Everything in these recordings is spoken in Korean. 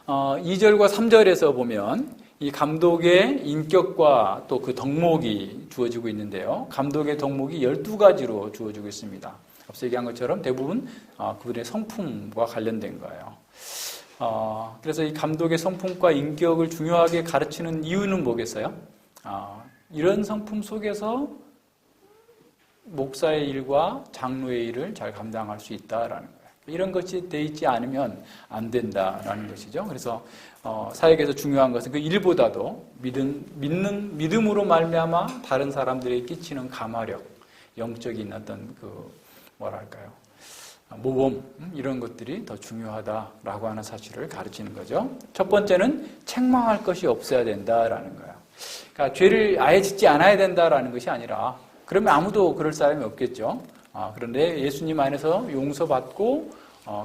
2절과 3절에서 보면 이 감독의 인격과 또 그 덕목이 주어지고 있는데요. 감독의 덕목이 12가지로 주어지고 있습니다. 앞서 얘기한 것처럼 대부분 그들의 성품과 관련된 거예요. 그래서 이 감독의 성품과 인격을 중요하게 가르치는 이유는 뭐겠어요? 이런 성품 속에서 목사의 일과 장로의 일을 잘 감당할 수 있다라는 거예요. 이런 것이 돼 있지 않으면 안 된다라는 것이죠. 그래서 사역에서 중요한 것은 그 일보다도 믿음으로 말미암아 다른 사람들에게 끼치는 감화력, 영적인 어떤 모범 이런 것들이 더 중요하다라고 하는 사실을 가르치는 거죠. 첫 번째는 책망할 것이 없어야 된다라는 거예요. 그러니까 죄를 아예 짓지 않아야 된다라는 것이 아니라 그러면 아무도 그럴 사람이 없겠죠. 그런데 예수님 안에서 용서받고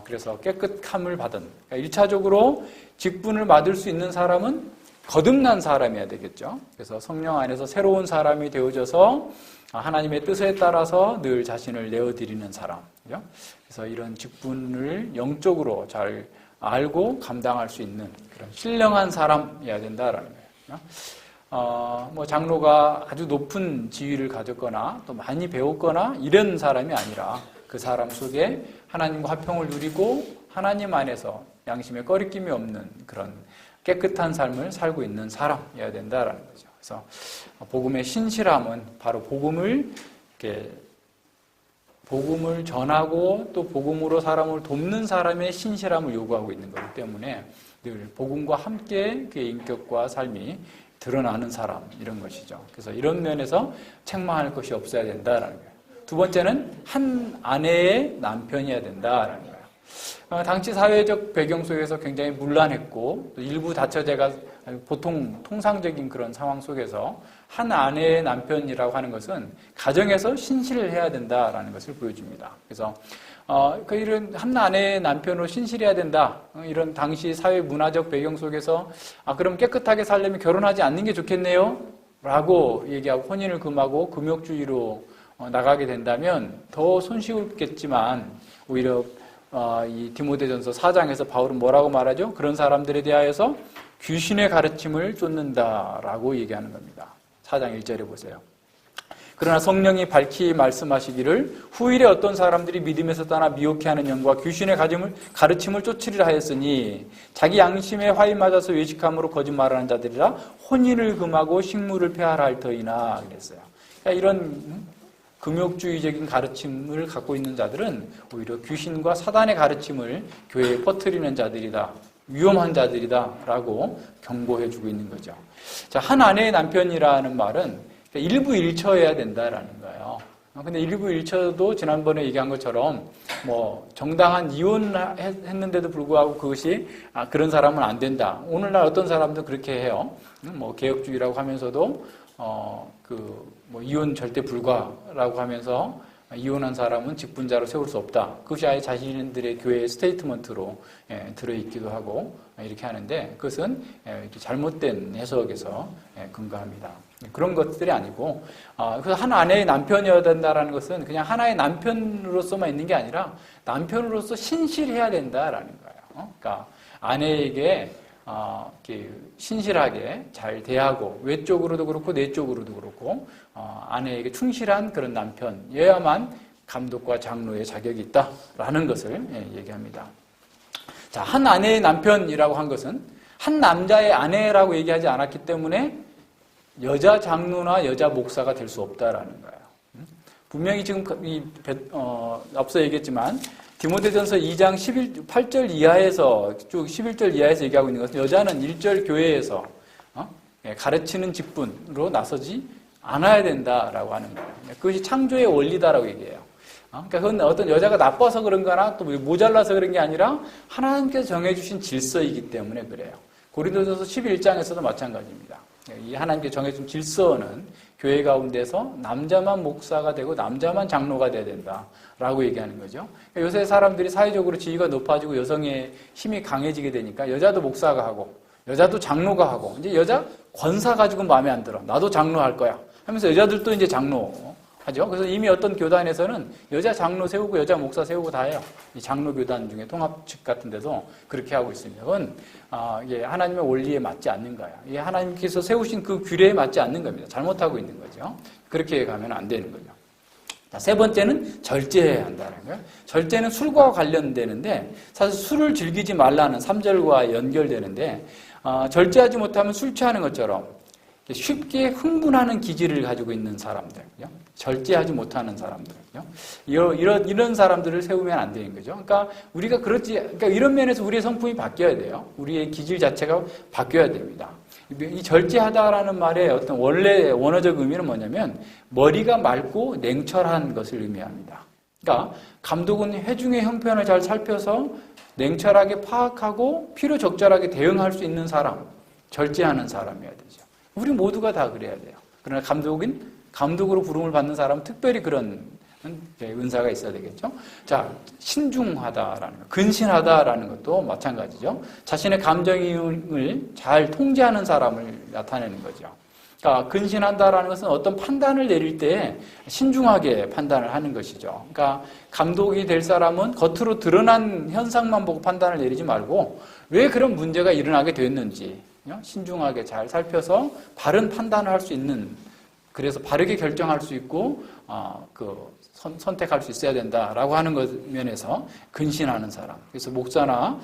그래서 깨끗함을 받은, 그러니까 1차적으로 직분을 맡을 수 있는 사람은 거듭난 사람이어야 되겠죠. 그래서 성령 안에서 새로운 사람이 되어져서 하나님의 뜻에 따라서 늘 자신을 내어드리는 사람. 그래서 이런 직분을 영적으로 잘 알고 감당할 수 있는 그런 신령한 사람이어야 된다라는 거예요. 장로가 아주 높은 지위를 가졌거나 또 많이 배웠거나 이런 사람이 아니라 그 사람 속에 하나님과 화평을 누리고 하나님 안에서 양심에 꺼리낌이 없는 그런 깨끗한 삶을 살고 있는 사람이어야 된다라는 거죠. 그래서 복음의 신실함은 바로 복음을 전하고 또 복음으로 사람을 돕는 사람의 신실함을 요구하고 있는 거기 때문에 늘 복음과 함께 그의 인격과 삶이 드러나는 사람, 이런 것이죠. 그래서 이런 면에서 책망할 것이 없어야 된다라는 거예요. 두 번째는 한 아내의 남편이어야 된다라는 거예요. 당시 사회적 배경 속에서 굉장히 문란했고 일부 다처제가 보통 통상적인 그런 상황 속에서 한 아내의 남편이라고 하는 것은 가정에서 신실을 해야 된다라는 것을 보여줍니다. 그래서 이런 한 아내의 남편으로 신실해야 된다. 이런 당시 사회 문화적 배경 속에서 그럼 깨끗하게 살려면 결혼하지 않는 게 좋겠네요. 라고 얘기하고 혼인을 금하고 금욕주의로 나가게 된다면 더 손쉬웠겠지만 오히려 이 디모데전서 4장에서 바울은 뭐라고 말하죠? 그런 사람들에 대하여서 귀신의 가르침을 쫓는다라고 얘기하는 겁니다. 4장 1절에 보세요. 그러나 성령이 밝히 말씀하시기를 후일에 어떤 사람들이 믿음에서 떠나 미혹해하는 영과 귀신의 가르침을 쫓으리라 하였으니 자기 양심에 화이 맞아서 외식함으로 거짓말하는 자들이라 혼인을 금하고 식물을 폐하라 할 터이나 그랬어요. 그러니까 이런 금욕주의적인 가르침을 갖고 있는 자들은 오히려 귀신과 사단의 가르침을 교회에 퍼뜨리는 자들이다. 위험한 자들이다라고 경고해주고 있는 거죠. 자, 한 아내의 남편이라는 말은 일부일처여야 된다라는 거예요. 근데 일부일처도 지난번에 얘기한 것처럼 정당한 이혼했는데도 불구하고 그것이 그런 사람은 안 된다. 오늘날 어떤 사람도 그렇게 해요. 개혁주의라고 하면서도 이혼 절대 불가라고 하면서 이혼한 사람은 직분자로 세울 수 없다. 그것이 아예 자신들의 교회의 스테이트먼트로 들어있기도 하고 이렇게 하는데 그것은 이렇게 잘못된 해석에서 근거합니다. 그런 것들이 아니고 그래서 한 아내의 남편이어야 된다라는 것은 그냥 하나의 남편으로서만 있는 게 아니라 남편으로서 신실해야 된다라는 거예요. 그러니까 아내에게 신실하게 잘 대하고 외적으로도 그렇고 내적으로도 그렇고 아내에게 충실한 그런 남편이어야만 감독과 장로의 자격이 있다라는 것을 얘기합니다. 자, 한 아내의 남편이라고 한 것은 한 남자의 아내라고 얘기하지 않았기 때문에 여자 장로나 여자 목사가 될 수 없다라는 거예요. 분명히 지금 앞서 얘기했지만 디모데전서 2장 8절 이하에서 쭉 11절 이하에서 얘기하고 있는 것은 여자는 1절 교회에서 가르치는 직분으로 나서지 않아야 된다라고 하는 거예요. 그것이 창조의 원리다라고 얘기해요. 그러니까 그건 어떤 여자가 나빠서 그런 거나 또 모자라서 그런 게 아니라 하나님께서 정해주신 질서이기 때문에 그래요. 고린도전서 11장에서도 마찬가지입니다. 이 하나님께 정해준 질서는 교회 가운데서 남자만 목사가 되고 남자만 장로가 돼야 된다라고 얘기하는 거죠. 요새 사람들이 사회적으로 지위가 높아지고 여성의 힘이 강해지게 되니까 여자도 목사가 하고 여자도 장로가 하고 이제 여자 권사 가지고 마음에 안 들어. 나도 장로 할 거야 하면서 여자들도 이제 장로 하죠. 그래서 이미 어떤 교단에서는 여자 장로 세우고 여자 목사 세우고 다 해요. 이 장로 교단 중에 통합측 같은 데도 그렇게 하고 있습니다. 그건 이게 하나님의 원리에 맞지 않는 거예요. 이게 하나님께서 세우신 그 규례에 맞지 않는 겁니다. 잘못하고 있는 거죠. 그렇게 가면 안 되는 거죠. 자, 세 번째는 절제해야 한다는 거예요. 절제는 술과 관련되는데 사실 술을 즐기지 말라는 3절과 연결되는데 절제하지 못하면 술 취하는 것처럼 쉽게 흥분하는 기질을 가지고 있는 사람들, 절제하지 못하는 사람들, 이런 사람들을 세우면 안 되는 거죠. 그러니까 우리가 그러니까 이런 면에서 우리의 성품이 바뀌어야 돼요. 우리의 기질 자체가 바뀌어야 됩니다. 이 절제하다라는 말의 어떤 원래 원어적 의미는 뭐냐면 머리가 맑고 냉철한 것을 의미합니다. 그러니까 감독은 회중의 형편을 잘 살펴서 냉철하게 파악하고 필요적절하게 대응할 수 있는 사람, 절제하는 사람이어야 되죠. 우리 모두가 다 그래야 돼요. 그러나 감독으로 부름을 받는 사람은 특별히 그런 은사가 있어야 되겠죠. 자, 신중하다라는 것, 근신하다라는 것도 마찬가지죠. 자신의 감정을 잘 통제하는 사람을 나타내는 거죠. 그러니까 근신한다라는 것은 어떤 판단을 내릴 때 신중하게 판단을 하는 것이죠. 그러니까 감독이 될 사람은 겉으로 드러난 현상만 보고 판단을 내리지 말고 왜 그런 문제가 일어나게 됐는지 신중하게 잘 살펴서 바른 판단을 할 수 있는, 그래서 바르게 결정할 수 있고 선택할 수 있어야 된다라고 하는 것 면에서 근신하는 사람. 그래서 목사나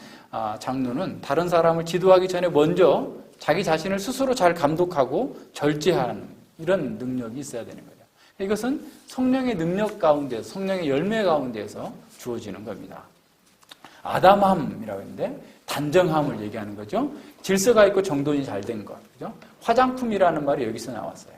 장로는 다른 사람을 지도하기 전에 먼저 자기 자신을 스스로 잘 감독하고 절제하는 이런 능력이 있어야 되는 거죠. 이것은 성령의 능력 가운데, 성령의 열매 가운데에서 주어지는 겁니다. 아담함이라고 했는데 단정함을 얘기하는 거죠. 질서가 있고 정돈이 잘 된 것. 그죠? 화장품이라는 말이 여기서 나왔어요.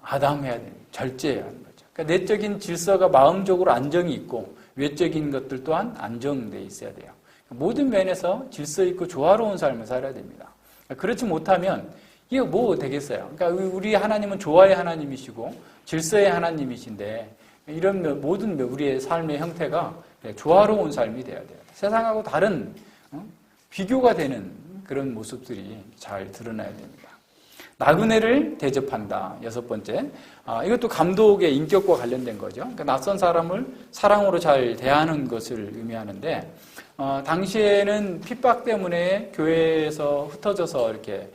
아담해야 되는, 절제해야 하는 거죠. 그러니까 내적인 질서가 마음적으로 안정이 있고 외적인 것들 또한 안정되어 있어야 돼요. 모든 면에서 질서 있고 조화로운 삶을 살아야 됩니다. 그렇지 못하면 이게 뭐 되겠어요? 그러니까 우리 하나님은 조화의 하나님이시고 질서의 하나님이신데 이런 모든 우리의 삶의 형태가 조화로운 삶이 돼야 돼요. 세상하고 다른 비교가 되는 그런 모습들이 잘 드러나야 됩니다. 나그네를 대접한다. 6번째. 이것도 감독의 인격과 관련된 거죠. 그러니까 낯선 사람을 사랑으로 잘 대하는 것을 의미하는데 당시에는 핍박 때문에 교회에서 흩어져서 이렇게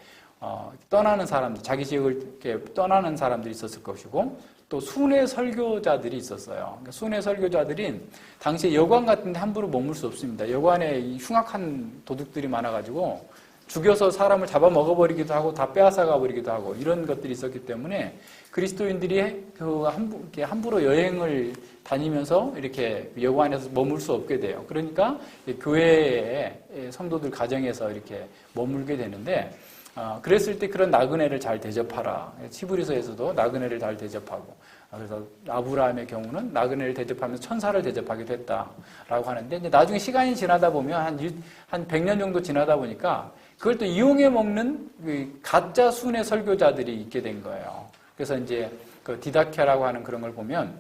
떠나는 사람들, 자기 지역을 이렇게 떠나는 사람들이 있었을 것이고 또 순회 설교자들이 있었어요. 그러니까 순회 설교자들이 당시에 여관 같은 데 함부로 머물 수 없습니다. 여관에 흉악한 도둑들이 많아가지고 죽여서 사람을 잡아먹어버리기도 하고 다 빼앗아가버리기도 하고 이런 것들이 있었기 때문에 그리스도인들이 함부로 여행을 다니면서 이렇게 여관에서 머물 수 없게 돼요. 그러니까 교회의 성도들 가정에서 이렇게 머물게 되는데 그랬을 때 그런 나그네를 잘 대접하라. 히브리서에서도 나그네를 잘 대접하고, 그래서 아브라함의 경우는 나그네를 대접하면서 천사를 대접하기도 했다라고 하는데 이제 나중에 시간이 지나다 보면 한 100년 정도 지나다 보니까 그걸 또 이용해 먹는 가짜 순회 설교자들이 있게 된 거예요. 그래서 이제 그 디다케라고 하는 그런 걸 보면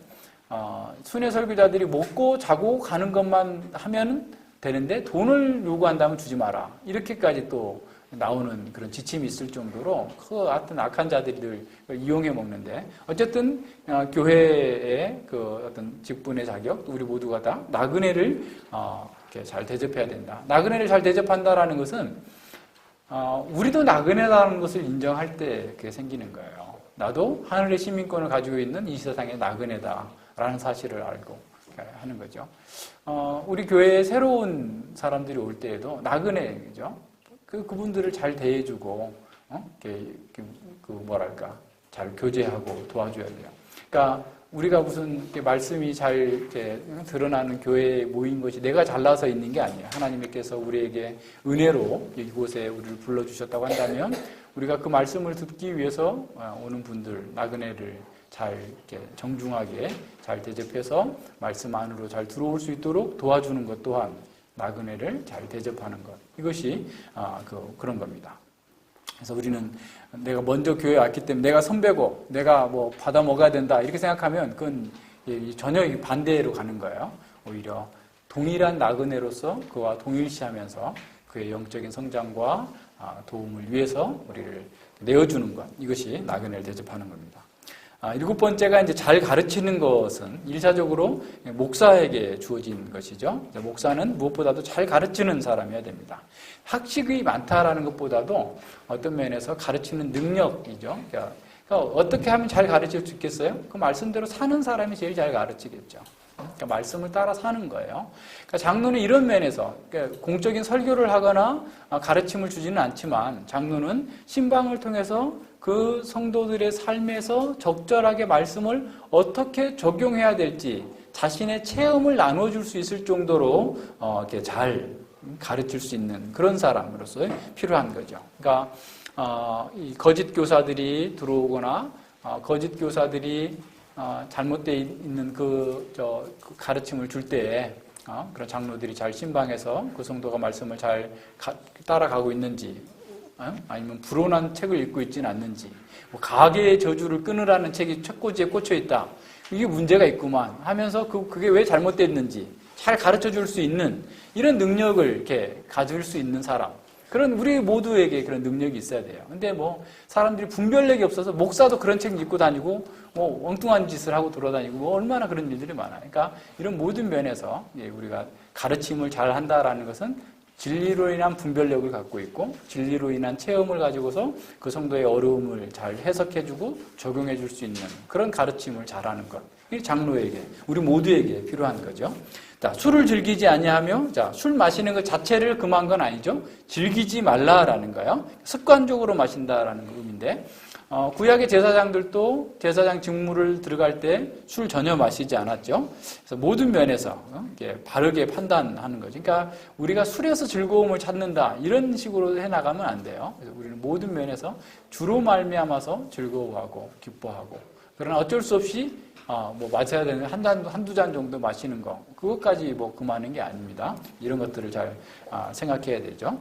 순회 설교자들이 먹고 자고 가는 것만 하면 되는데 돈을 요구한다면 주지 마라. 이렇게까지 또 나오는 그런 지침이 있을 정도로 하여튼 악한 자들을 이용해 먹는데 어쨌든 교회의 그 어떤 직분의 자격, 우리 모두가 다 나그네를 이렇게 잘 대접해야 된다. 나그네를 잘 대접한다라는 것은 우리도 나그네라는 것을 인정할 때 그게 생기는 거예요. 나도 하늘의 시민권을 가지고 있는 이 세상의 나그네다라는 사실을 알고 하는 거죠. 우리 교회에 새로운 사람들이 올 때에도 나그네죠. 그분들을 잘 대해주고, 잘 교제하고 도와줘야 돼요. 그러니까 우리가 무슨 말씀이 잘 이렇게 드러나는 교회에 모인 것이 내가 잘나서 있는 게 아니에요. 하나님께서 우리에게 은혜로 이곳에 우리를 불러주셨다고 한다면 우리가 그 말씀을 듣기 위해서 오는 분들, 나그네를 잘 이렇게 정중하게 잘 대접해서 말씀 안으로 잘 들어올 수 있도록 도와주는 것 또한 나그네를 잘 대접하는 것. 이것이 그런 겁니다. 그래서 우리는 내가 먼저 교회에 왔기 때문에 내가 선배고 내가 뭐 받아 먹어야 된다 이렇게 생각하면 그건 전혀 반대로 가는 거예요. 오히려 동일한 나그네로서 그와 동일시하면서 그의 영적인 성장과 도움을 위해서 우리를 내어주는 것. 이것이 나그네를 대접하는 겁니다. 일곱 번째가 이제 잘 가르치는 것은 일차적으로 목사에게 주어진 것이죠. 목사는 무엇보다도 잘 가르치는 사람이어야 됩니다. 학식이 많다라는 것보다도 어떤 면에서 가르치는 능력이죠. 그러니까 어떻게 하면 잘 가르칠 수 있겠어요? 그 말씀대로 사는 사람이 제일 잘 가르치겠죠. 그러니까 말씀을 따라 사는 거예요. 그러니까 장로는 이런 면에서 그러니까 공적인 설교를 하거나 가르침을 주지는 않지만 장로는 신방을 통해서 그 성도들의 삶에서 적절하게 말씀을 어떻게 적용해야 될지 자신의 체험을 나눠줄 수 있을 정도로 이렇게 잘 가르칠 수 있는 그런 사람으로서 필요한 거죠. 그러니까 이 거짓 교사들이 들어오거나 거짓 교사들이 잘못되어 있는 그 가르침을 줄 때에 그런 장로들이 잘 신방해서 그 성도가 말씀을 잘 따라가고 있는지, 아니면 불온한 책을 읽고 있지는 않는지, 뭐 가계의 저주를 끊으라는 책이 책꽂이에 꽂혀 있다. 이게 문제가 있구만 하면서 그게 왜 잘못됐는지 잘 가르쳐 줄 수 있는 이런 능력을 이렇게 가질 수 있는 사람. 그런 우리 모두에게 그런 능력이 있어야 돼요. 근데 뭐 사람들이 분별력이 없어서 목사도 그런 책 읽고 다니고 뭐 엉뚱한 짓을 하고 돌아다니고 뭐 얼마나 그런 일들이 많아요. 그러니까 이런 모든 면에서 우리가 가르침을 잘 한다라는 것은 진리로 인한 분별력을 갖고 있고 진리로 인한 체험을 가지고서 그 성도의 어려움을 잘 해석해주고 적용해 줄 수 있는 그런 가르침을 잘하는 것. 이게 장로에게 우리 모두에게 필요한 거죠. 자, 술을 즐기지 아니하며, 자, 술 마시는 것 자체를 금한 건 아니죠. 즐기지 말라라는 거예요. 습관적으로 마신다라는 의미인데, 구약의 제사장들도 제사장 직무를 들어갈 때 술 전혀 마시지 않았죠. 그래서 모든 면에서 이렇게 바르게 판단하는 거죠. 그러니까 우리가 술에서 즐거움을 찾는다 이런 식으로 해나가면 안 돼요. 그래서 우리는 모든 면에서 주로 말미암아서 즐거워하고 기뻐하고, 그러나 어쩔 수 없이 뭐 마셔야 되는 한두 잔 정도 마시는 거, 그것까지 뭐 금하는 게 아닙니다. 이런 것들을 잘 생각해야 되죠.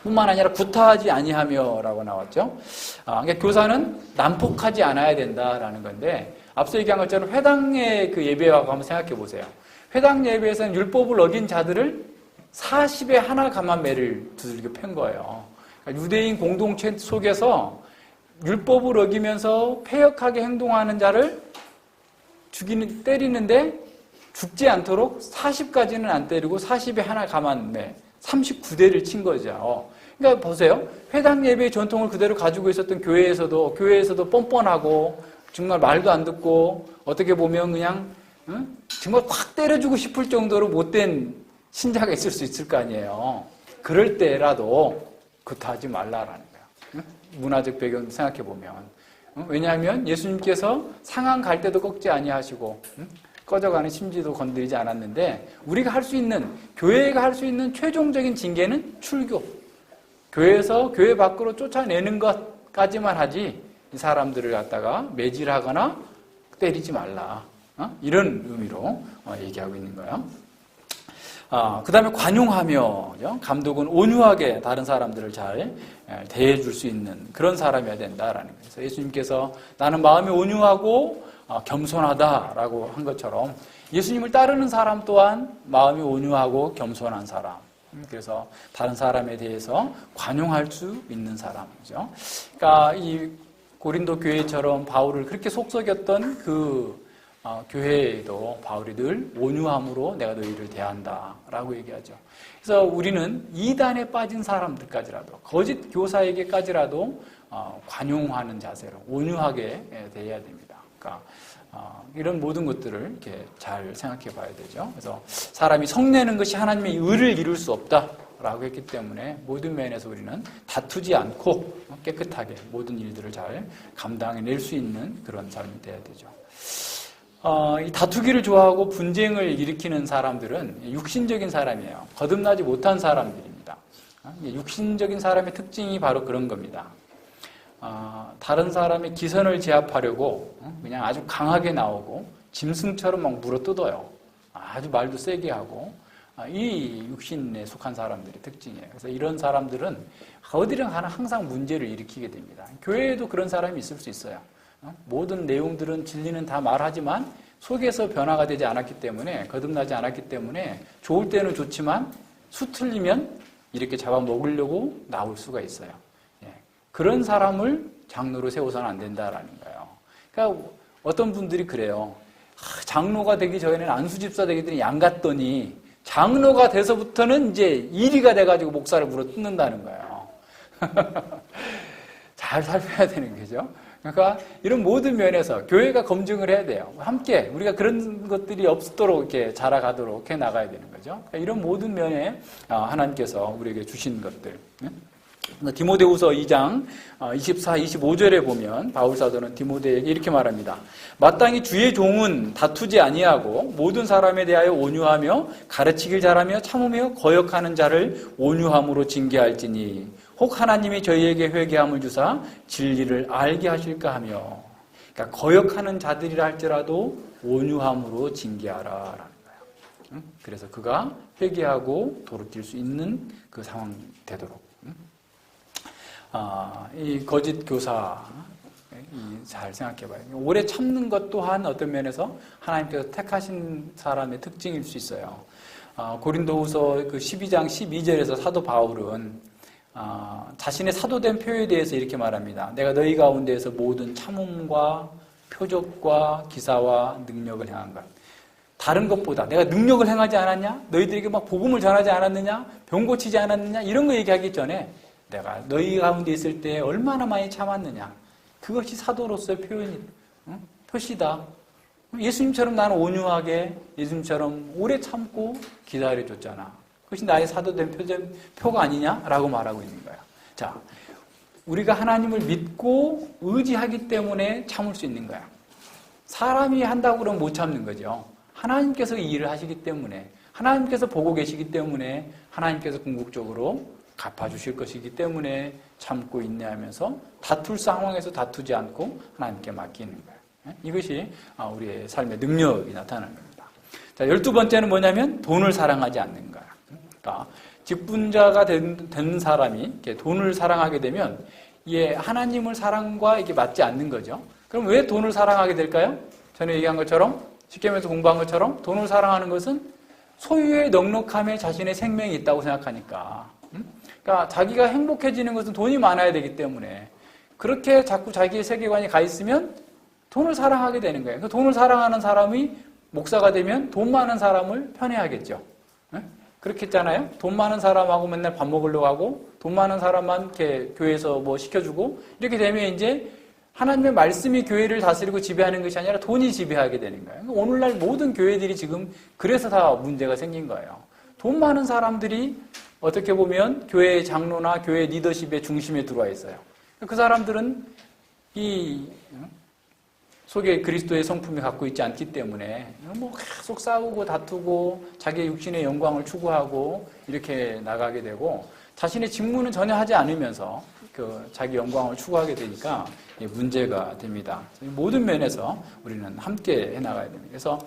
뿐만 아니라 구타하지 아니하며라고 나왔죠. 그러니까 교사는 난폭하지 않아야 된다라는 건데, 앞서 얘기한 것처럼 회당의 그 예배하고 한번 생각해 보세요. 회당 예배에서는 율법을 어긴 자들을 40에 하나 감한 매를 두들겨 팬 거예요. 그러니까 유대인 공동체 속에서 율법을 어기면서 패역하게 행동하는 자를 때리는데 죽지 않도록 40까지는 안 때리고 40에 하나 감한 매, 39대를 친 거죠. 그러니까 보세요. 회당 예배의 전통을 그대로 가지고 있었던 교회에서도 뻔뻔하고 정말 말도 안 듣고 어떻게 보면 그냥 정말 확 때려주고 싶을 정도로 못된 신자가 있을 수 있을 거 아니에요. 그럴 때라도 구타하지 말라라는 거예요. 문화적 배경 생각해 보면. 왜냐하면 예수님께서 상한 갈 때도 꺾지 아니하시고 꺼져가는 심지도 건드리지 않았는데, 우리가 할 수 있는, 교회가 할 수 있는 최종적인 징계는 출교. 교회에서 교회 밖으로 쫓아내는 것까지만 하지 이 사람들을 갖다가 매질하거나 때리지 말라. 이런 의미로 얘기하고 있는 거예요. 그 다음에 관용하며, 감독은 온유하게 다른 사람들을 잘 대해줄 수 있는 그런 사람이어야 된다라는 거예요. 그래서 예수님께서 나는 마음이 온유하고 겸손하다라고 한 것처럼 예수님을 따르는 사람 또한 마음이 온유하고 겸손한 사람. 그래서 다른 사람에 대해서 관용할 수 있는 사람이죠. 그러니까 이 고린도 교회처럼 바울을 그렇게 속썩였던 그 교회에도 바울이 늘 온유함으로 내가 너희를 대한다라고 얘기하죠. 그래서 우리는 이단에 빠진 사람들까지라도, 거짓 교사에게까지라도 관용하는 자세로 온유하게 대해야 됩니다. 그러니까 이런 모든 것들을 이렇게 잘 생각해 봐야 되죠. 그래서 사람이 성내는 것이 하나님의 의를 이룰 수 없다라고 했기 때문에 모든 면에서 우리는 다투지 않고 깨끗하게 모든 일들을 잘 감당해낼 수 있는 그런 삶이 돼야 되죠. 이 다투기를 좋아하고 분쟁을 일으키는 사람들은 육신적인 사람이에요. 거듭나지 못한 사람들입니다. 육신적인 사람의 특징이 바로 그런 겁니다. 다른 사람의 기선을 제압하려고 그냥 아주 강하게 나오고 짐승처럼 막 물어뜯어요. 아주 말도 세게 하고, 이 육신에 속한 사람들의 특징이에요. 그래서 이런 사람들은 어디를 가나 항상 문제를 일으키게 됩니다. 교회에도 그런 사람이 있을 수 있어요. 모든 내용들은 진리는 다 말하지만 속에서 변화가 되지 않았기 때문에, 거듭나지 않았기 때문에 좋을 때는 좋지만 수틀리면 이렇게 잡아먹으려고 나올 수가 있어요. 그런 사람을 장로로 세워서는 안 된다라는 거예요. 그러니까 어떤 분들이 그래요. 장로가 되기 전에는 안수집사 되기 전에 양 같더니 장로가 돼서부터는 이제 일이가 돼가지고 목사를 물어 뜯는다는 거예요. 잘 살펴야 되는 거죠. 그러니까 이런 모든 면에서 교회가 검증을 해야 돼요. 함께 우리가 그런 것들이 없도록 이렇게 자라가도록 해 나가야 되는 거죠. 그러니까 이런 모든 면에 하나님께서 우리에게 주신 것들. 디모데후서 2장 24, 25절에 보면 바울 사도는 디모데에게 이렇게 말합니다. 마땅히 주의 종은 다투지 아니하고 모든 사람에 대하여 온유하며 가르치길 잘하며 참으며 거역하는 자를 온유함으로 징계할지니 혹 하나님이 저희에게 회개함을 주사 진리를 알게 하실까 하며, 그러니까 거역하는 자들이라 할지라도 온유함으로 징계하라라는 거예요. 그래서 그가 회개하고 돌이킬 수 있는 그 상황이 되도록. 이 거짓 교사 잘 생각해봐요. 오래 참는 것 또한 어떤 면에서 하나님께서 택하신 사람의 특징일 수 있어요. 고린도후서 그 12장 12절에서 사도 바울은 자신의 사도된 표에 대해서 이렇게 말합니다. 내가 너희 가운데에서 모든 참음과 표적과 기사와 능력을 행한 것. 다른 것보다 내가 능력을 행하지 않았냐? 너희들에게 막 복음을 전하지 않았느냐? 병 고치지 않았느냐? 이런 거 얘기하기 전에 내가 너희 가운데 있을 때 얼마나 많이 참았느냐. 그것이 사도로서의 표시다. 예수님처럼 나는 온유하게 예수님처럼 오래 참고 기다려줬잖아. 그것이 나의 사도된 표가 아니냐라고 말하고 있는 거야. 자, 우리가 하나님을 믿고 의지하기 때문에 참을 수 있는 거야. 사람이 한다고 그러면 못 참는 거죠. 하나님께서 이 일을 하시기 때문에, 하나님께서 보고 계시기 때문에, 하나님께서 궁극적으로 갚아주실 것이기 때문에 참고 인내하면서 다툴 상황에서 다투지 않고 하나님께 맡기는 거예요. 이것이 우리의 삶의 능력이 나타나는 겁니다. 자, 12번째는 뭐냐면 돈을 사랑하지 않는 거야. 그러니까 직분자가 된 사람이 이렇게 돈을 사랑하게 되면 이게 하나님을 사랑과 이게 맞지 않는 거죠. 그럼 왜 돈을 사랑하게 될까요? 전에 얘기한 것처럼, 십계명에서 공부한 것처럼 돈을 사랑하는 것은 소유의 넉넉함에 자신의 생명이 있다고 생각하니까. 그러니까 자기가 행복해지는 것은 돈이 많아야 되기 때문에 그렇게 자꾸 자기의 세계관이 가 있으면 돈을 사랑하게 되는 거예요. 그 돈을 사랑하는 사람이 목사가 되면 돈 많은 사람을 편애하겠죠. 그렇게 했잖아요. 돈 많은 사람하고 맨날 밥 먹으려고 하고 돈 많은 사람만 이렇게 교회에서 뭐 시켜주고 이렇게 되면 이제 하나님의 말씀이 교회를 다스리고 지배하는 것이 아니라 돈이 지배하게 되는 거예요. 오늘날 모든 교회들이 지금 그래서 다 문제가 생긴 거예요. 돈 많은 사람들이 어떻게 보면 교회 장로나 교회 리더십의 중심에 들어와 있어요. 그 사람들은 이 속에 그리스도의 성품이 갖고 있지 않기 때문에 뭐 계속 싸우고 다투고 자기의 육신의 영광을 추구하고 이렇게 나가게 되고 자신의 직무는 전혀 하지 않으면서 그 자기 영광을 추구하게 되니까 문제가 됩니다. 모든 면에서 우리는 함께 해나가야 됩니다. 그래서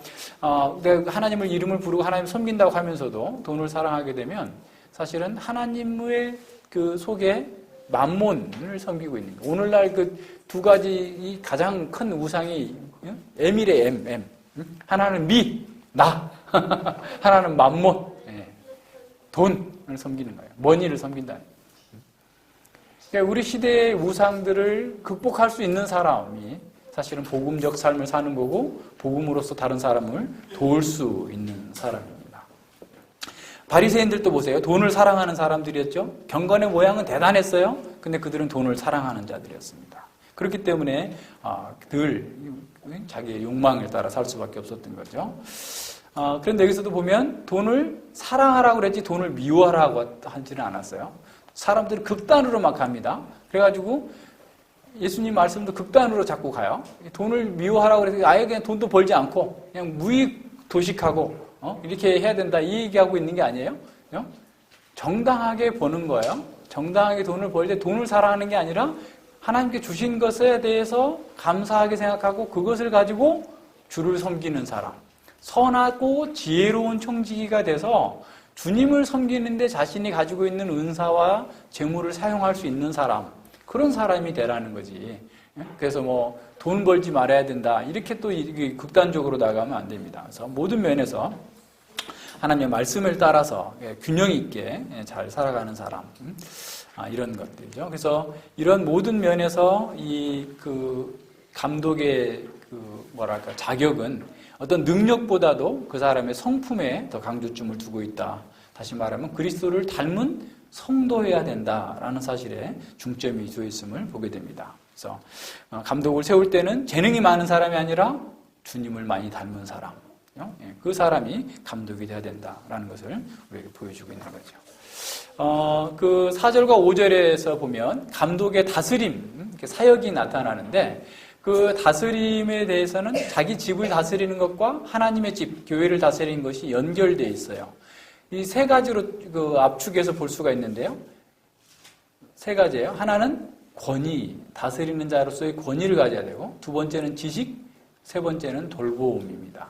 내가 하나님을 이름을 부르고 하나님 섬긴다고 하면서도 돈을 사랑하게 되면 사실은 하나님의 그 속에 만몬을 섬기고 있는 거예요. 오늘날 그 두 가지 이 가장 큰 우상이 M이래, M. 하나는 미, 나. 하나는 만몬, 돈을 섬기는 거예요. 머니를 섬긴다. 그러니까 우리 시대의 우상들을 극복할 수 있는 사람이 사실은 복음적 삶을 사는 거고 복음으로서 다른 사람을 도울 수 있는 사람입니다. 바리새인들도 보세요. 돈을 사랑하는 사람들이었죠. 경건의 모양은 대단했어요. 근데 그들은 돈을 사랑하는 자들이었습니다. 그렇기 때문에 늘 자기의 욕망을 따라 살 수밖에 없었던 거죠. 그런데 여기서도 보면 돈을 사랑하라고 그랬지 돈을 미워하라고 하지는 않았어요. 사람들이 극단으로 막 갑니다. 그래가지고 예수님 말씀도 극단으로 자꾸 가요. 돈을 미워하라고 그래서 아예 그냥 돈도 벌지 않고 그냥 무익 도식하고 이렇게 해야 된다 이 얘기하고 있는 게 아니에요. 정당하게 버는 거예요. 정당하게 돈을 벌 때 돈을 사랑하는 게 아니라 하나님께 주신 것에 대해서 감사하게 생각하고 그것을 가지고 주를 섬기는 사람. 선하고 지혜로운 청지기가 돼서 주님을 섬기는데 자신이 가지고 있는 은사와 재물을 사용할 수 있는 사람. 그런 사람이 되라는 거지. 그래서 뭐 돈 벌지 말아야 된다. 이렇게 또 극단적으로 나가면 안 됩니다. 그래서 모든 면에서 하나님의 말씀을 따라서 균형 있게 잘 살아가는 사람. 이런 것들이죠. 그래서 이런 모든 면에서 감독의 자격은 어떤 능력보다도 그 사람의 성품에 더 강조점을 두고 있다. 다시 말하면 그리스도를 닮은 성도여야 된다라는 사실에 중점이 두어 있음을 보게 됩니다. 그래서 감독을 세울 때는 재능이 많은 사람이 아니라 주님을 많이 닮은 사람, 그 사람이 감독이 돼야 된다라는 것을 우리에게 보여주고 있는 거죠. 그 4절과 5절에서 보면 감독의 다스림, 사역이 나타나는데 그 다스림에 대해서는 자기 집을 다스리는 것과 하나님의 집, 교회를 다스리는 것이 연결되어 있어요. 이 세 가지로 그 압축해서 볼 수가 있는데요. 세 가지예요. 하나는 권위, 다스리는 자로서의 권위를 가져야 되고, 두 번째는 지식, 세 번째는 돌봄입니다.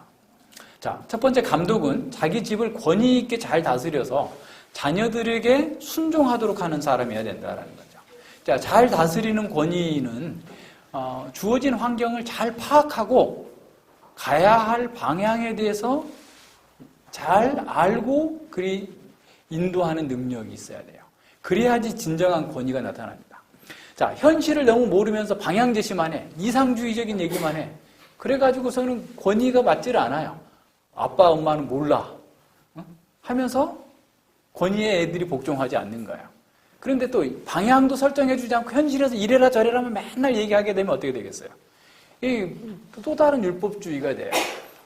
자, 첫 번째 감독은 자기 집을 권위 있게 잘 다스려서 자녀들에게 순종하도록 하는 사람이어야 된다는 거죠. 자, 잘 다스리는 권위는 주어진 환경을 잘 파악하고 가야 할 방향에 대해서 잘 알고 그리 인도하는 능력이 있어야 돼요. 그래야지 진정한 권위가 나타납니다. 자, 현실을 너무 모르면서 방향 제시만 해. 이상주의적인 얘기만 해. 그래가지고서는 권위가 맞지를 않아요. 아빠, 엄마는 몰라. 하면서 권위에 애들이 복종하지 않는 거예요. 그런데 또 방향도 설정해주지 않고 현실에서 이래라 저래라 하면 맨날 얘기하게 되면 어떻게 되겠어요? 이 또 다른 율법주의가 돼요.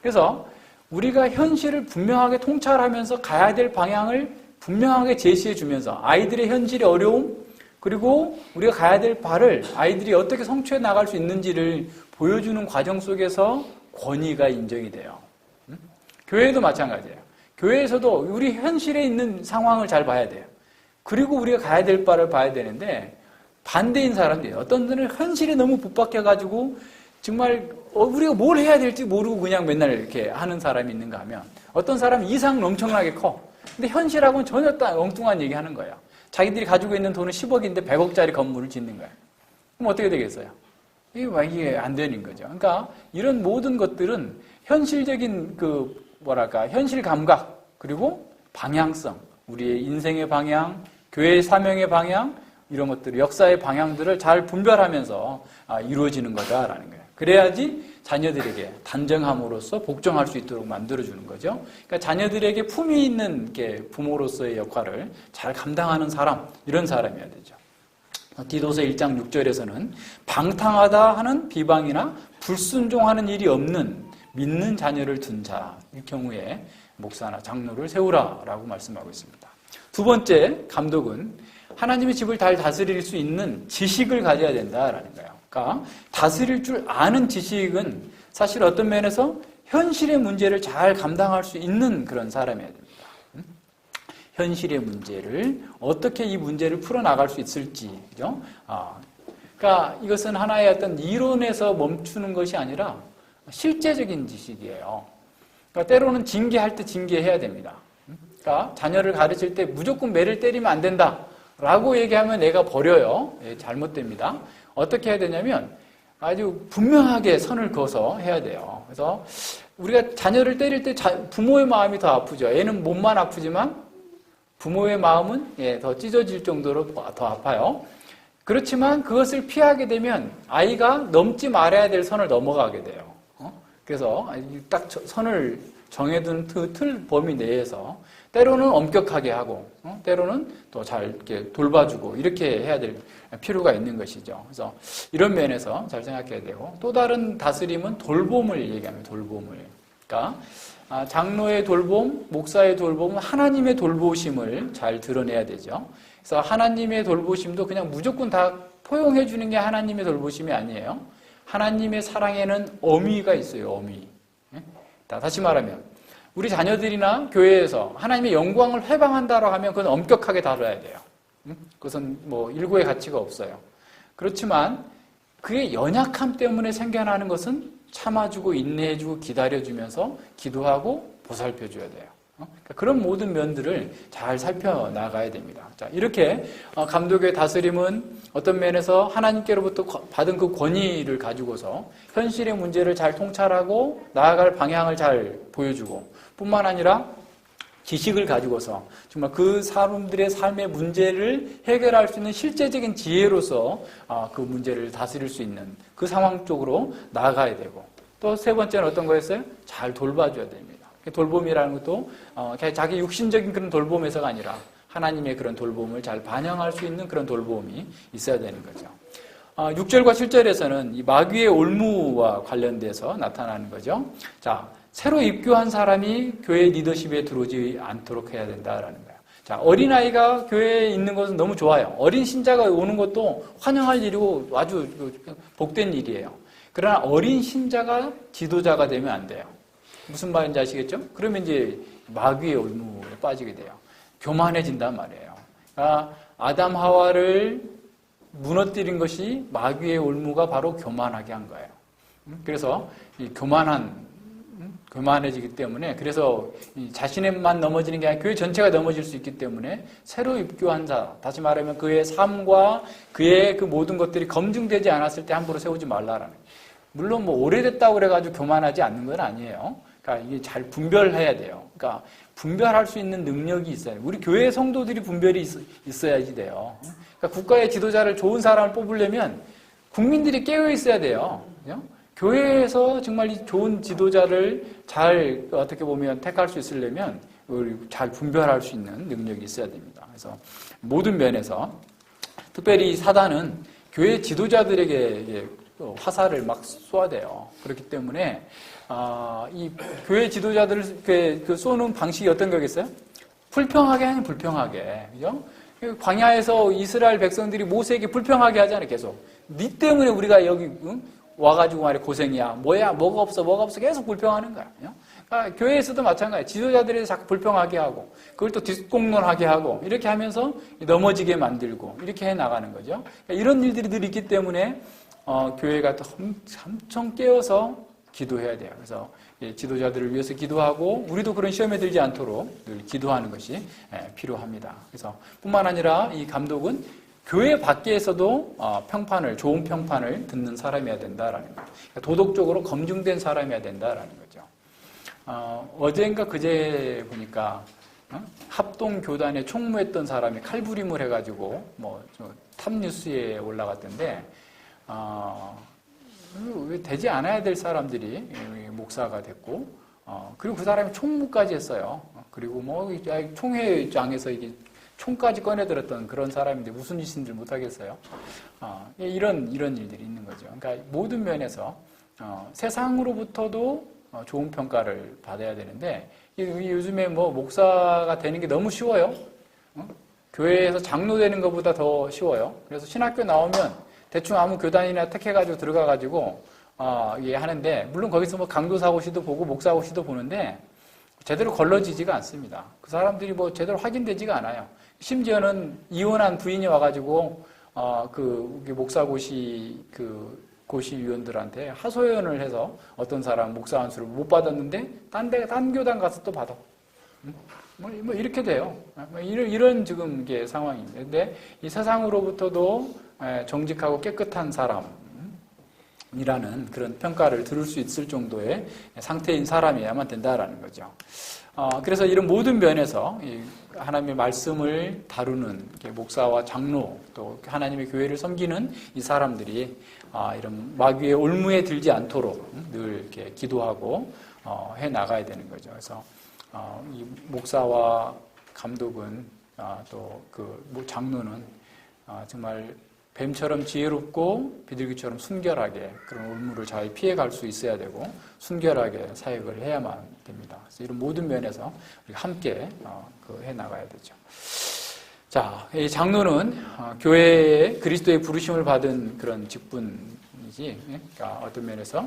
그래서 우리가 현실을 분명하게 통찰하면서 가야 될 방향을 분명하게 제시해주면서 아이들의 현실의 어려움, 그리고 우리가 가야 될 바를 아이들이 어떻게 성취해 나갈 수 있는지를 보여주는 과정 속에서 권위가 인정이 돼요. 교회도 마찬가지예요. 교회에서도 우리 현실에 있는 상황을 잘 봐야 돼요. 그리고 우리가 가야 될 바를 봐야 되는데 반대인 사람들이 어떤 분은 현실에 너무 붙박혀가지고 정말 우리가 뭘 해야 될지 모르고 그냥 맨날 이렇게 하는 사람이 있는가 하면 어떤 사람은 이상은 엄청나게 커. 근데 현실하고는 전혀 엉뚱한 얘기 하는 거예요. 자기들이 가지고 있는 돈은 10억인데 100억짜리 건물을 짓는 거예요. 그럼 어떻게 되겠어요? 이게 안 되는 거죠. 그러니까 이런 모든 것들은 현실적인 현실 감각, 그리고 방향성, 우리의 인생의 방향, 교회의 사명의 방향, 이런 것들, 역사의 방향들을 잘 분별하면서 이루어지는 거다라는 거예요. 그래야지 자녀들에게 단정함으로써 복종할 수 있도록 만들어주는 거죠. 그러니까 자녀들에게 품위 있는 부모로서의 역할을 잘 감당하는 사람, 이런 사람이어야 되죠. 디도서 1장 6절에서는 방탕하다 하는 비방이나 불순종하는 일이 없는 믿는 자녀를 둔 자일 경우에 목사나 장로를 세우라라고 말씀하고 있습니다. 두 번째 감독은 하나님의 집을 잘 다스릴 수 있는 지식을 가져야 된다라는 거예요. 그러니까 다스릴 줄 아는 지식은 사실 어떤 면에서 현실의 문제를 잘 감당할 수 있는 그런 사람이어야 됩니다. 현실의 문제를 어떻게 이 문제를 풀어나갈 수 있을지, 그죠? 그러니까 이것은 하나의 어떤 이론에서 멈추는 것이 아니라 실제적인 지식이에요. 그러니까 때로는 징계할 때 징계해야 됩니다. 그러니까 자녀를 가르칠 때 무조건 매를 때리면 안 된다라고 얘기하면 애가 버려요. 잘못됩니다. 어떻게 해야 되냐면 아주 분명하게 선을 그어서 해야 돼요. 그래서 우리가 자녀를 때릴 때 부모의 마음이 더 아프죠. 애는 몸만 아프지만 부모의 마음은 더 찢어질 정도로 더 아파요. 그렇지만 그것을 피하게 되면 아이가 넘지 말아야 될 선을 넘어가게 돼요. 그래서 딱 선을 정해둔 틀 범위 내에서 때로는 엄격하게 하고 때로는 또 잘 이렇게 돌봐주고 이렇게 해야 될 필요가 있는 것이죠. 그래서 이런 면에서 잘 생각해야 되고, 또 다른 다스림은 돌봄을 얘기합니다. 돌봄을. 그러니까 장로의 돌봄, 목사의 돌봄은 하나님의 돌보심을 잘 드러내야 되죠. 그래서 하나님의 돌보심도 그냥 무조건 다 포용해 주는 게 하나님의 돌보심이 아니에요. 하나님의 사랑에는 어미가 있어요. 어미. 다시 말하면 우리 자녀들이나 교회에서 하나님의 영광을 회방한다고 하면 그건 엄격하게 다뤄야 돼요. 그것은 일구의 가치가 없어요. 그렇지만 그의 연약함 때문에 생겨나는 것은 참아주고 인내해주고 기다려주면서 기도하고 보살펴줘야 돼요. 그러니까 그런 모든 면들을 잘 살펴나가야 됩니다. 자, 이렇게 감독의 다스림은 어떤 면에서 하나님께로부터 받은 그 권위를 가지고서 현실의 문제를 잘 통찰하고 나아갈 방향을 잘 보여주고, 뿐만 아니라 지식을 가지고서 정말 그 사람들의 삶의 문제를 해결할 수 있는 실제적인 지혜로서 그 문제를 다스릴 수 있는 그 상황 쪽으로 나아가야 되고, 또 세 번째는 어떤 거였어요? 잘 돌봐줘야 됩니다. 돌봄이라는 것도 자기 육신적인 그런 돌봄에서가 아니라 하나님의 그런 돌봄을 잘 반영할 수 있는 그런 돌봄이 있어야 되는 거죠. 6절과 7절에서는 이 마귀의 올무와 관련돼서 나타나는 거죠. 자, 새로 입교한 사람이 교회 리더십에 들어오지 않도록 해야 된다라는 거예요. 자, 어린아이가 교회에 있는 것은 너무 좋아요. 어린 신자가 오는 것도 환영할 일이고 아주 복된 일이에요. 그러나 어린 신자가 지도자가 되면 안 돼요. 무슨 말인지 아시겠죠? 그러면 이제 마귀의 올무에 빠지게 돼요. 교만해진단 말이에요. 그러니까 아담 하와를 무너뜨린 것이 마귀의 올무가 바로 교만하게 한 거예요. 그래서 이 교만해지기 때문에, 그래서 자신의만 넘어지는 게 아니라 교회 전체가 넘어질 수 있기 때문에 새로 입교한 자, 다시 말하면 그의 삶과 그의 그 모든 것들이 검증되지 않았을 때 함부로 세우지 말라라는 거예요. 물론 뭐 오래됐다고 그래가지고 교만하지 않는 건 아니에요. 그러니까 이게 잘 분별해야 돼요. 그러니까 분별할 수 있는 능력이 있어요. 우리 교회 성도들이 분별이 있어야지 돼요. 그러니까 국가의 지도자를 좋은 사람을 뽑으려면 국민들이 깨어 있어야 돼요. 그죠? 교회에서 정말 이 좋은 지도자를 잘 어떻게 보면 택할 수 있으려면 잘 분별할 수 있는 능력이 있어야 됩니다. 그래서 모든 면에서 특별히 사단은 교회 지도자들에게 화살을 막 쏘아대요. 그렇기 때문에 이 교회 지도자들을 쏘는 방식이 어떤 거겠어요? 불평하게 아니면 불평하게, 그죠? 광야에서 이스라엘 백성들이 모세에게 불평하게 하잖아요, 계속. 네 때문에 우리가 여기 와가지고 말이야 고생이야. 뭐가 없어 계속 불평하는 거야. 그러니까 교회에서도 마찬가지예요. 지도자들이 자꾸 불평하게 하고 그걸 또 뒷공론하게 하고 이렇게 하면서 넘어지게 만들고 이렇게 해나가는 거죠. 그러니까 이런 일들이 늘 있기 때문에 교회가 또 엄청 깨어서 기도해야 돼요. 그래서 지도자들을 위해서 기도하고 우리도 그런 시험에 들지 않도록 늘 기도하는 것이 필요합니다. 그래서 뿐만 아니라 이 감독은 교회 밖에서도 좋은 평판을 듣는 사람이어야 된다라는 거죠. 그러니까 도덕적으로 검증된 사람이어야 된다라는 거죠. 어제인가 그제 보니까 합동교단에 총무했던 사람이 칼부림을 해가지고 탑뉴스에 올라갔던데 왜 되지 않아야 될 사람들이 목사가 됐고 그리고 그 사람이 총무까지 했어요. 그리고 총회장에서 이게 총까지 꺼내들었던 그런 사람인데 무슨 짓인지 못하겠어요. 이런 일들이 있는 거죠. 그러니까 모든 면에서 세상으로부터도 좋은 평가를 받아야 되는데 요즘에 목사가 되는 게 너무 쉬워요. 교회에서 장로 되는 것보다 더 쉬워요. 그래서 신학교 나오면 대충 아무 교단이나 택해가지고 들어가가지고 이게 하는데 물론 거기서 강도사고시도 보고 목사고시도 보는데 제대로 걸러지지가 않습니다. 그 사람들이 제대로 확인되지가 않아요. 심지어는 이혼한 부인이 와가지고 목사고시 고시위원들한테 하소연을 해서 어떤 사람 목사 안수를 못 받았는데 딴 교단 가서 또 받아. 이렇게 돼요. 이런 지금 이게 상황입니다. 근데 이 세상으로부터도 정직하고 깨끗한 사람이라는 그런 평가를 들을 수 있을 정도의 상태인 사람이어야만 된다라는 거죠. 그래서 이런 모든 면에서 하나님의 말씀을 다루는 목사와 장로 또 하나님의 교회를 섬기는 이 사람들이 이런 마귀의 올무에 들지 않도록 늘 이렇게 기도하고 해 나가야 되는 거죠. 그래서 이 목사와 감독은 또 장로는 정말 뱀처럼 지혜롭고 비둘기처럼 순결하게 그런 올무를 잘 피해갈 수 있어야 되고 순결하게 사역을 해야만 됩니다. 그래서 이런 모든 면에서 우리가 함께 해나가야 되죠. 자, 이 장로는 교회에 그리스도의 부르심을 받은 그런 직분이지, 그러니까 어떤 면에서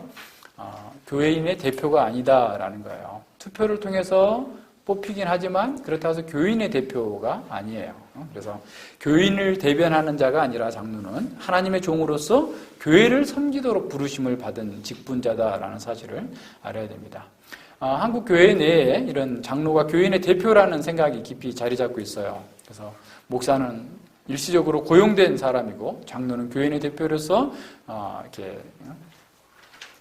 교회인의 대표가 아니다라는 거예요. 투표를 통해서 뽑히긴 하지만 그렇다고 해서 교인의 대표가 아니에요. 그래서 교인을 대변하는 자가 아니라 장로는 하나님의 종으로서 교회를 섬기도록 부르심을 받은 직분자다라는 사실을 알아야 됩니다. 한국 교회 내에 이런 장로가 교인의 대표라는 생각이 깊이 자리 잡고 있어요. 그래서 목사는 일시적으로 고용된 사람이고 장로는 교인의 대표로서 이렇게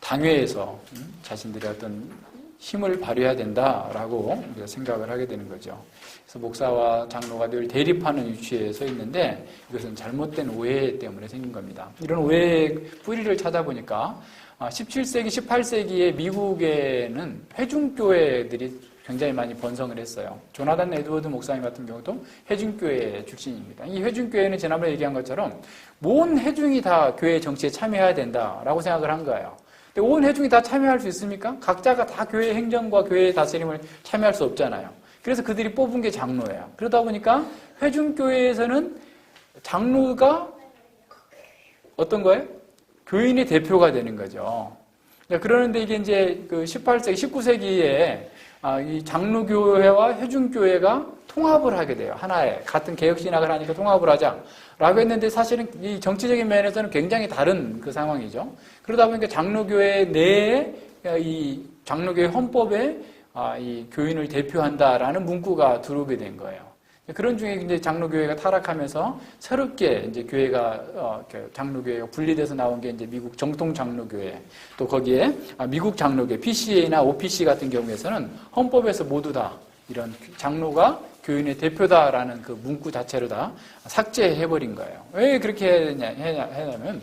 당회에서 자신들의 어떤 힘을 발휘해야 된다라고 우리가 생각을 하게 되는 거죠. 그래서 목사와 장로가 늘 대립하는 위치에 서 있는데 이것은 잘못된 오해 때문에 생긴 겁니다. 이런 오해의 뿌리를 찾아보니까 17세기, 18세기에 미국에는 회중교회들이 굉장히 많이 번성을 했어요. 조나단 에드워드 목사님 같은 경우도 회중교회 출신입니다. 이 회중교회는 지난번에 얘기한 것처럼 모든 회중이 다 교회 정치에 참여해야 된다라고 생각을 한 거예요. 근데 온 회중이 다 참여할 수 있습니까? 각자가 다 교회 행정과 교회 다스림을 참여할 수 없잖아요. 그래서 그들이 뽑은 게 장로예요. 그러다 보니까 회중교회에서는 장로가 어떤 거예요? 교인의 대표가 되는 거죠. 그러는데 이게 이제 그 18세기, 19세기에 이 장로교회와 회중교회가 통합을 하게 돼요. 하나의 같은 개혁신학을 하니까 통합을 하자라고 했는데 사실은 이 정치적인 면에서는 굉장히 다른 그 상황이죠. 그러다 보니까 장로교회 내에 이 장로교회 헌법에 이 교인을 대표한다라는 문구가 들어오게 된 거예요. 그런 중에 이제 장로교회가 타락하면서 새롭게 이제 교회가 장로교회가 분리돼서 나온 게 이제 미국 정통 장로교회, 또 거기에 미국 장로교회 PCA나 OPC 같은 경우에서는 헌법에서 모두 다 이런 장로가 교인의 대표다라는 그 문구 자체를 다 삭제해버린 거예요. 왜 그렇게 했냐면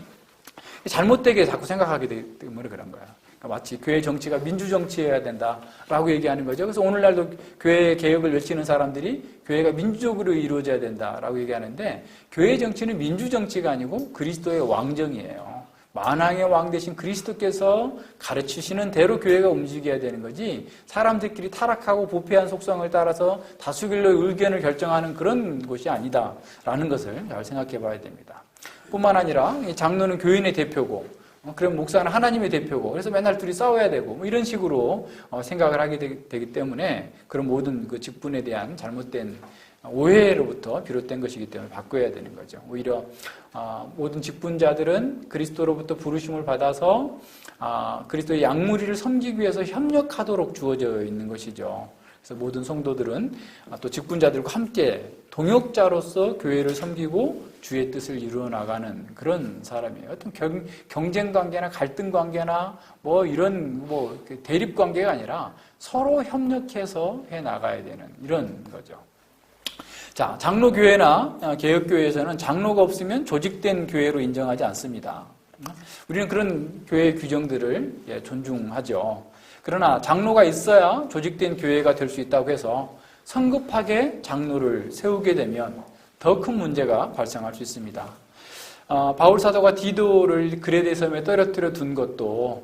잘못되게 자꾸 생각하게 되기 때문에 그런 거예요. 마치 교회 정치가 민주정치여야 된다라고 얘기하는 거죠. 그래서 오늘날도 교회 개혁을 외치는 사람들이 교회가 민주적으로 이루어져야 된다라고 얘기하는데 교회 정치는 민주정치가 아니고 그리스도의 왕정이에요. 만왕의 왕 대신 그리스도께서 가르치시는 대로 교회가 움직여야 되는 거지 사람들끼리 타락하고 부패한 속성을 따라서 다수결로 의견을 결정하는 그런 곳이 아니다라는 것을 잘 생각해 봐야 됩니다. 뿐만 아니라 장로는 교인의 대표고 그럼 목사는 하나님의 대표고 그래서 맨날 둘이 싸워야 되고 뭐 이런 식으로 생각을 하게 되기 때문에 그런 모든 그 직분에 대한 잘못된 오해로부터 비롯된 것이기 때문에 바꿔야 되는 거죠. 오히려 모든 직분자들은 그리스도로부터 부르심을 받아서 그리스도의 양무리를 섬기기 위해서 협력하도록 주어져 있는 것이죠. 그래서 모든 성도들은 또 직분자들과 함께 동역자로서 교회를 섬기고 주의 뜻을 이루어 나가는 그런 사람이에요. 어떤 경쟁 관계나 갈등 관계나 뭐 이런 뭐 대립 관계가 아니라 서로 협력해서 해 나가야 되는 이런 거죠. 자, 장로교회나 개혁교회에서는 장로가 없으면 조직된 교회로 인정하지 않습니다. 우리는 그런 교회 규정들을 존중하죠. 그러나 장로가 있어야 조직된 교회가 될 수 있다고 해서 성급하게 장로를 세우게 되면 더 큰 문제가 발생할 수 있습니다. 바울 사도가 디도를 그레데 섬에 떨어뜨려 둔 것도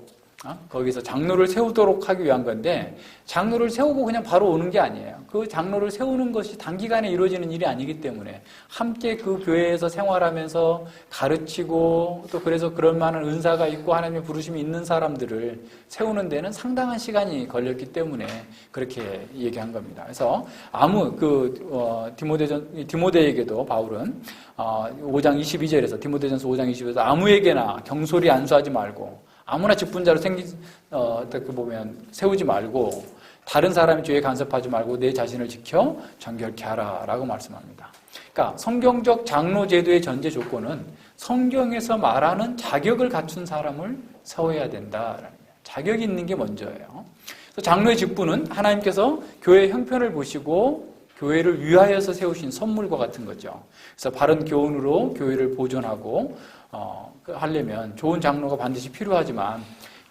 거기서 장로를 세우도록 하기 위한 건데 장로를 세우고 그냥 바로 오는 게 아니에요. 그 장로를 세우는 것이 단기간에 이루어지는 일이 아니기 때문에 함께 그 교회에서 생활하면서 가르치고 또 그래서 그럴 만한 은사가 있고 하나님의 부르심이 있는 사람들을 세우는 데는 상당한 시간이 걸렸기 때문에 그렇게 얘기한 겁니다. 그래서 디모데에게도 바울은 5장 22절에서 디모데전서 5장 22절에서 아무에게나 경솔히 안수하지 말고 아무나 직분자로 세우지 말고 다른 사람의 죄에 간섭하지 말고 내 자신을 지켜 정결케 하라라고 말씀합니다. 그러니까 성경적 장로 제도의 전제 조건은 성경에서 말하는 자격을 갖춘 사람을 세워야 된다라는 거예요. 자격이 있는 게 먼저예요. 그래서 장로의 직분은 하나님께서 교회의 형편을 보시고 교회를 위하여서 세우신 선물과 같은 거죠. 그래서 바른 교훈으로 교회를 보존하고 하려면 좋은 장로가 반드시 필요하지만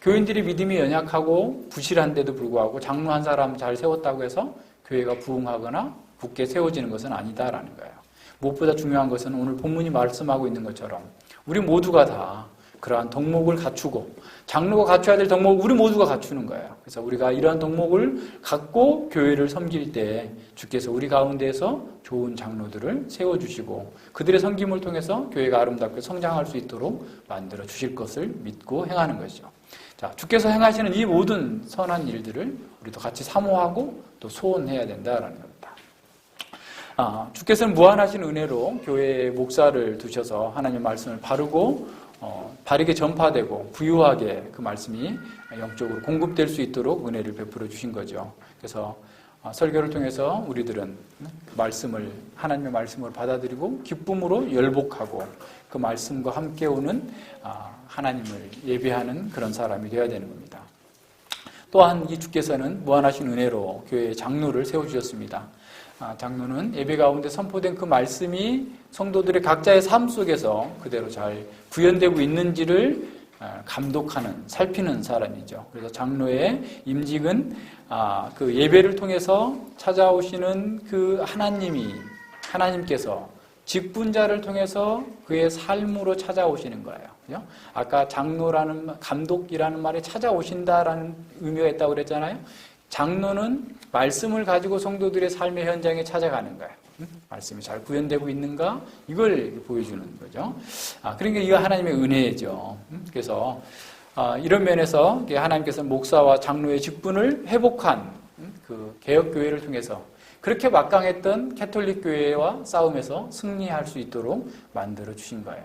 교인들이 믿음이 연약하고 부실한데도 불구하고 장로 한 사람 잘 세웠다고 해서 교회가 부흥하거나 굳게 세워지는 것은 아니다라는 거예요. 무엇보다 중요한 것은 오늘 본문이 말씀하고 있는 것처럼 우리 모두가 다 그러한 덕목을 갖추고 장로가 갖춰야 될 덕목을 우리 모두가 갖추는 거예요. 그래서 우리가 이러한 덕목을 갖고 교회를 섬길 때 주께서 우리 가운데에서 좋은 장로들을 세워주시고 그들의 섬김을 통해서 교회가 아름답게 성장할 수 있도록 만들어 주실 것을 믿고 행하는 것이죠. 자, 주께서 행하시는 이 모든 선한 일들을 우리도 같이 사모하고 또 소원해야 된다라는 겁니다. 주께서는 무한하신 은혜로 교회에 목사를 두셔서 하나님의 말씀을 바르게 전파되고 부유하게 그 말씀이 영적으로 공급될 수 있도록 은혜를 베풀어 주신 거죠. 그래서 설교를 통해서 우리들은 하나님의 말씀을 받아들이고 기쁨으로 열복하고 그 말씀과 함께 오는 하나님을 예배하는 그런 사람이 되어야 되는 겁니다. 또한 이 주께서는 무한하신 은혜로 교회의 장로를 세워주셨습니다. 장로는 예배 가운데 선포된 그 말씀이 성도들의 각자의 삶 속에서 그대로 잘 구현되고 있는지를 감독하는, 살피는 사람이죠. 그래서 장로의 임직은 그 예배를 통해서 찾아오시는 그 하나님께서 직분자를 통해서 그의 삶으로 찾아오시는 거예요. 그죠? 아까 장로라는, 감독이라는 말에 찾아오신다라는 의미가 있다고 그랬잖아요. 장로는 말씀을 가지고 성도들의 삶의 현장에 찾아가는 거예요. 말씀이 잘 구현되고 있는가? 이걸 보여주는 거죠. 그러니까 이거 하나님의 은혜죠. 그래서 이런 면에서 하나님께서 목사와 장로의 직분을 회복한 그 개혁교회를 통해서 그렇게 막강했던 캐톨릭 교회와 싸움에서 승리할 수 있도록 만들어 주신 거예요.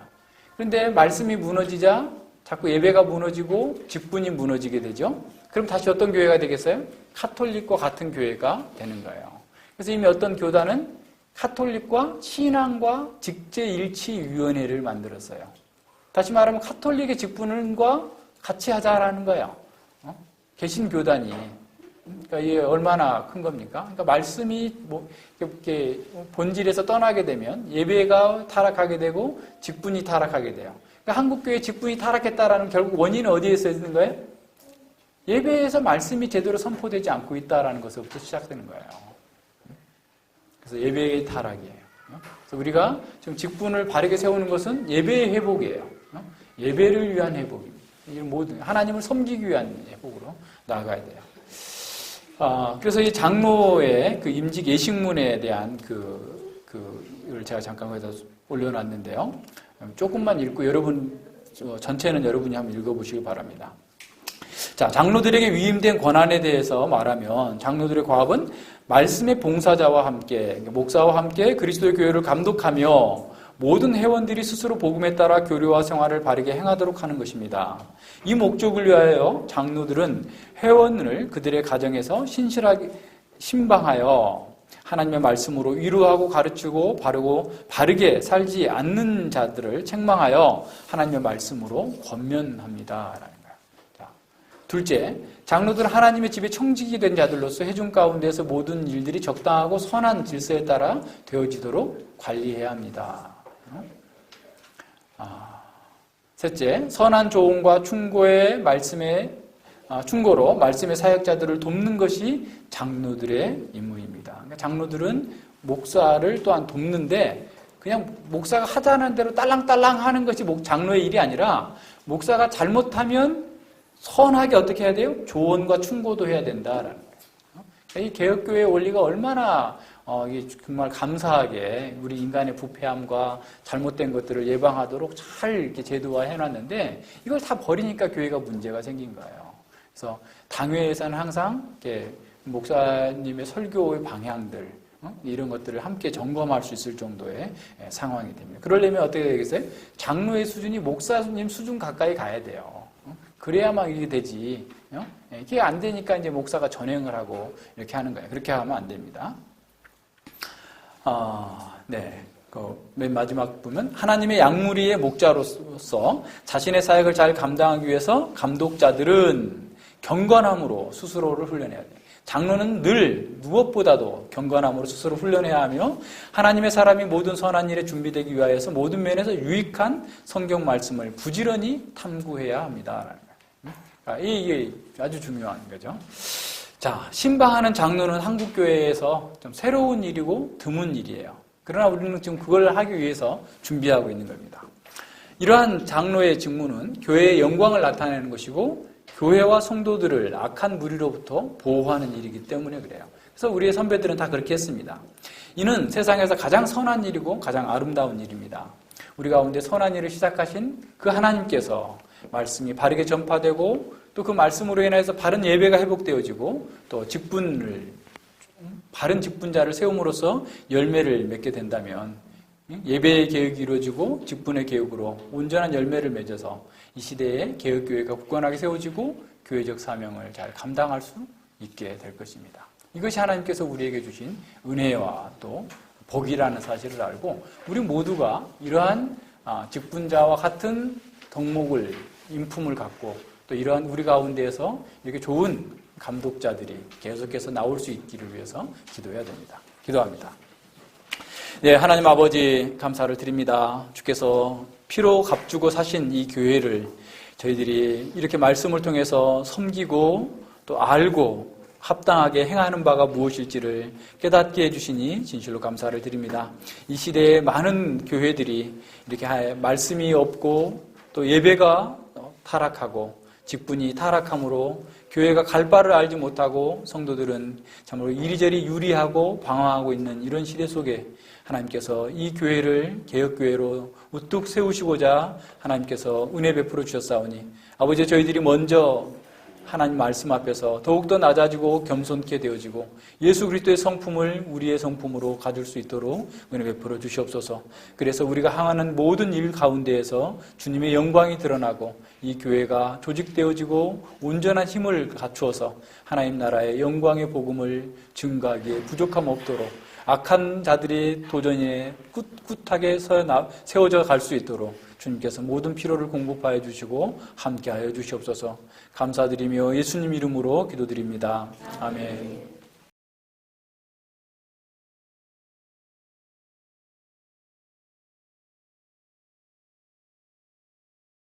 그런데 말씀이 무너지자 자꾸 예배가 무너지고 직분이 무너지게 되죠. 그럼 다시 어떤 교회가 되겠어요? 카톨릭과 같은 교회가 되는 거예요. 그래서 이미 어떤 교단은 카톨릭과 신앙과 직제일치위원회를 만들었어요. 다시 말하면 카톨릭의 직분과 같이 하자라는 거예요. 개신교단이. 그러니까 이게 얼마나 큰 겁니까? 그러니까 말씀이 이렇게 본질에서 떠나게 되면 예배가 타락하게 되고 직분이 타락하게 돼요. 그러니까 한국교회 직분이 타락했다라는 결국 원인은 어디에서 있는 거예요? 예배에서 말씀이 제대로 선포되지 않고 있다라는 것부터 시작되는 거예요. 그래서 예배의 타락이에요. 그래서 우리가 지금 직분을 바르게 세우는 것은 예배의 회복이에요. 예배를 위한 회복입니다. 모든 하나님을 섬기기 위한 회복으로 나아가야 돼요. 그래서 이 장로의 그 임직 예식문에 대한 그를 제가 잠깐 거기다 올려놨는데요. 조금만 읽고 전체는 여러분이 한번 읽어보시기 바랍니다. 자, 장로들에게 위임된 권한에 대해서 말하면 장로들의 과업은 말씀의 봉사자와 함께, 목사와 함께 그리스도의 교회를 감독하며 모든 회원들이 스스로 복음에 따라 교류와 생활을 바르게 행하도록 하는 것입니다. 이 목적을 위하여 장로들은 회원을 그들의 가정에서 신실하게 신방하여 하나님의 말씀으로 위로하고 가르치고 바르게 살지 않는 자들을 책망하여 하나님의 말씀으로 권면합니다. 둘째, 장로들은 하나님의 집에 청직이 된 자들로서 회중 가운데서 모든 일들이 적당하고 선한 질서에 따라 되어지도록 관리해야 합니다. 셋째, 선한 조언과 충고로 말씀의 사역자들을 돕는 것이 장로들의 임무입니다. 그러니까 장로들은 목사를 또한 돕는데 그냥 목사가 하자는 대로 딸랑딸랑 하는 것이 장로의 일이 아니라 목사가 잘못하면 선하게 어떻게 해야 돼요? 조언과 충고도 해야 된다라는 거예요. 이 개혁교회의 원리가 얼마나 정말 감사하게 우리 인간의 부패함과 잘못된 것들을 예방하도록 잘 이렇게 제도화 해놨는데 이걸 다 버리니까 교회가 문제가 생긴 거예요. 그래서 당회에서는 항상 이렇게 목사님의 설교의 방향들 이런 것들을 함께 점검할 수 있을 정도의 상황이 됩니다. 그러려면 어떻게 되겠어요? 장로의 수준이 목사님 수준 가까이 가야 돼요. 그래야만 이게 되지. 이게 안 되니까 이제 목사가 전행을 하고 이렇게 하는 거예요. 그렇게 하면 안 됩니다. 네. 맨 마지막 부분. 하나님의 양무리의 목자로서 자신의 사역을 잘 감당하기 위해서 감독자들은 경건함으로 스스로를 훈련해야 돼요. 장로는 늘 무엇보다도 경건함으로 스스로 훈련해야 하며 하나님의 사람이 모든 선한 일에 준비되기 위하여서 모든 면에서 유익한 성경 말씀을 부지런히 탐구해야 합니다. 이게 아주 중요한 거죠. 자, 신방하는 장로는 한국교회에서 좀 새로운 일이고 드문 일이에요. 그러나 우리는 지금 그걸 하기 위해서 준비하고 있는 겁니다. 이러한 장로의 직무는 교회의 영광을 나타내는 것이고 교회와 성도들을 악한 무리로부터 보호하는 일이기 때문에 그래요. 그래서 우리의 선배들은 다 그렇게 했습니다. 이는 세상에서 가장 선한 일이고 가장 아름다운 일입니다. 우리 가운데 선한 일을 시작하신 그 하나님께서 말씀이 바르게 전파되고 또 그 말씀으로 인해서 바른 예배가 회복되어지고 또 바른 직분자를 세움으로써 열매를 맺게 된다면 예배의 개혁이 이루어지고 직분의 개혁으로 온전한 열매를 맺어서 이 시대에 개혁교회가 굳건하게 세워지고 교회적 사명을 잘 감당할 수 있게 될 것입니다. 이것이 하나님께서 우리에게 주신 은혜와 또 복이라는 사실을 알고 우리 모두가 이러한 직분자와 같은 덕목을 인품을 갖고 또 이러한 우리 가운데에서 이렇게 좋은 감독자들이 계속해서 나올 수 있기를 위해서 기도해야 됩니다. 기도합니다. 네, 하나님 아버지 감사를 드립니다. 주께서 피로 값주고 사신 이 교회를 저희들이 이렇게 말씀을 통해서 섬기고 또 알고 합당하게 행하는 바가 무엇일지를 깨닫게 해주시니 진실로 감사를 드립니다. 이 시대에 많은 교회들이 이렇게 말씀이 없고 또 예배가 타락하고 직분이 타락함으로 교회가 갈 바를 알지 못하고 성도들은 참으로 이리저리 유리하고 방황하고 있는 이런 시대 속에 하나님께서 이 교회를 개혁교회로 우뚝 세우시고자 하나님께서 은혜 베풀어 주셨사오니 아버지 저희들이 먼저 하나님 말씀 앞에서 더욱더 낮아지고 겸손케 되어지고 예수 그리스도의 성품을 우리의 성품으로 가질 수 있도록 은혜 베풀어 주시옵소서. 그래서 우리가 항하는 모든 일 가운데에서 주님의 영광이 드러나고 이 교회가 조직되어지고 온전한 힘을 갖추어서 하나님 나라의 영광의 복음을 증거하기에 부족함 없도록 악한 자들이 도전에 꿋꿋하게 세워져 갈 수 있도록 주님께서 모든 필요를 공급하여 주시고 함께하여 주시옵소서. 감사드리며 예수님 이름으로 기도드립니다. 아멘.